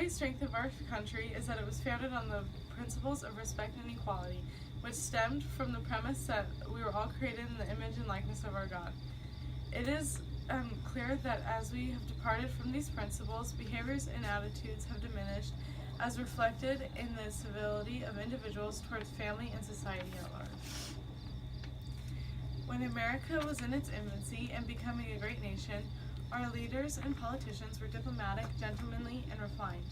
great strength of our country is that it was founded on the principles of respect and equality, which stemmed from the premise that we were all created in the image and likeness of our God. It is clear that as we have departed from these principles, behaviors and attitudes have diminished, as reflected in the civility of individuals towards family and society at large. When America was in its infancy and becoming a great nation, our leaders and politicians were diplomatic, gentlemanly, and refined.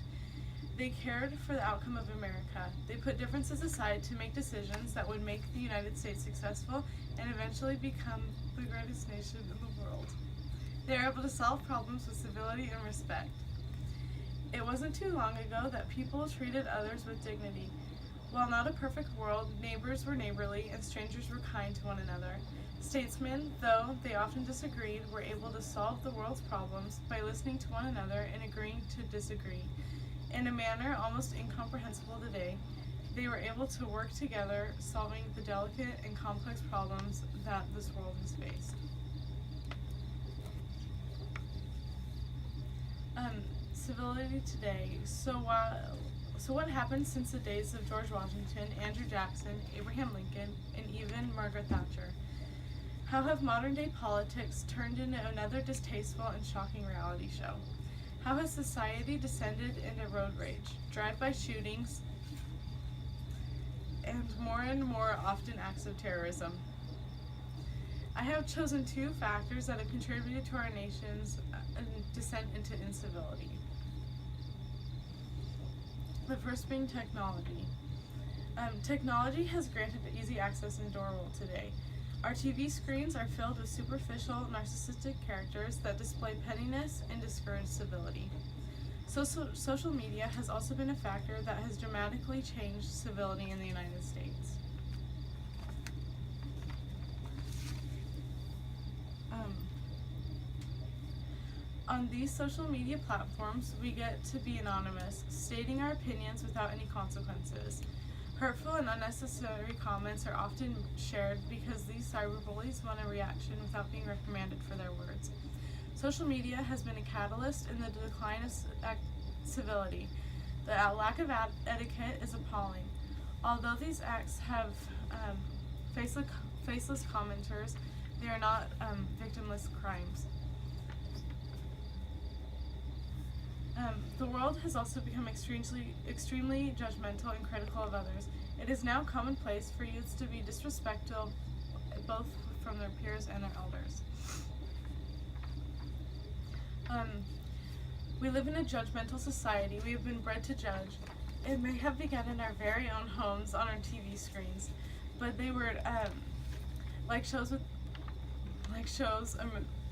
They cared for the outcome of America. They put differences aside to make decisions that would make the United States successful and eventually become the greatest nation in the world. They were able to solve problems with civility and respect. It wasn't too long ago that people treated others with dignity. While not a perfect world, neighbors were neighborly and strangers were kind to one another. Statesmen, though they often disagreed, were able to solve the world's problems by listening to one another and agreeing to disagree. In a manner almost incomprehensible today, they were able to work together, solving the delicate and complex problems that this world has faced. Civility today. So what happened since the days of George Washington, Andrew Jackson, Abraham Lincoln, and even Margaret Thatcher? How have modern-day politics turned into another distasteful and shocking reality show? How has society descended into road rage, drive-by shootings, and more often acts of terrorism? I have chosen two factors that have contributed to our nation's descent into incivility. The first being technology. Technology has granted easy access into our world today. Our TV screens are filled with superficial, narcissistic characters that display pettiness and discourage civility. Social media has also been a factor that has dramatically changed civility in the United States. On these social media platforms, we get to be anonymous, stating our opinions without any consequences. Hurtful and unnecessary comments are often shared because these cyberbullies want a reaction without being reprimanded for their words. Social media has been a catalyst in the decline of civility. The lack of etiquette is appalling. Although these acts have faceless commenters, they are not victimless crimes. The world has also become extremely judgmental and critical of others. It is now commonplace for youths to be disrespectful both from their peers and their elders. We live in a judgmental society. We have been bred to judge. It may have begun in our very own homes on our TV screens, but they were like shows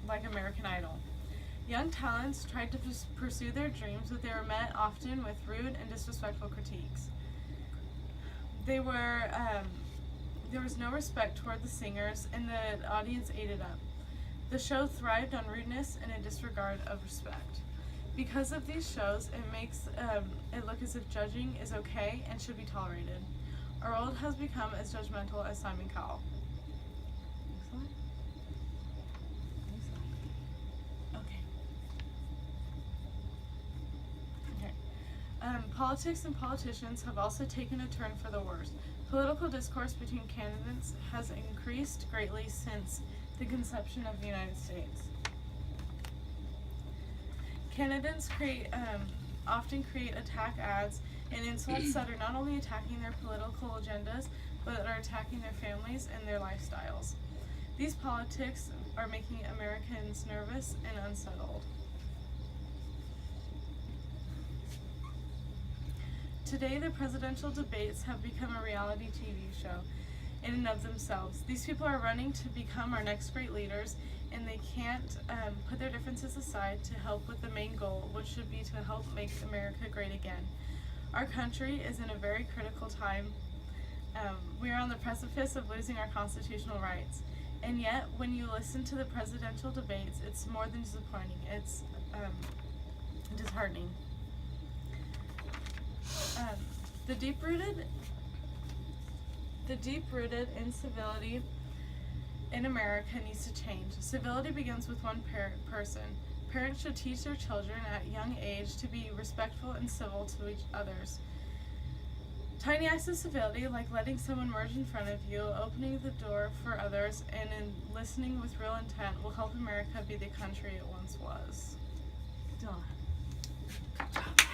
like American Idol. Young talents tried to pursue their dreams, but they were met often with rude and disrespectful critiques. There was no respect toward the singers, and the audience ate it up. The show thrived on rudeness and a disregard of respect. Because of these shows, it makes it look as if judging is okay and should be tolerated. Our world has become as judgmental as Simon Cowell. Politics and politicians have also taken a turn for the worse. Political discourse between candidates has increased greatly since the conception of the United States. Candidates often create attack ads and insults that are not only attacking their political agendas, but are attacking their families and their lifestyles. These politics are making Americans nervous and unsettled. Today, the presidential debates have become a reality TV show in and of themselves. These people are running to become our next great leaders, and they can't put their differences aside to help with the main goal, which should be to help make America great again. Our country is in a very critical time. We are on the precipice of losing our constitutional rights. And yet, when you listen to the presidential debates, it's more than disappointing. It's disheartening. The deep-rooted incivility in America needs to change. Civility begins with one person. Parents should teach their children at a young age to be respectful and civil to each others. Tiny acts of civility, like letting someone merge in front of you, opening the door for others, and in listening with real intent, will help America be the country it once was. Done. Good job.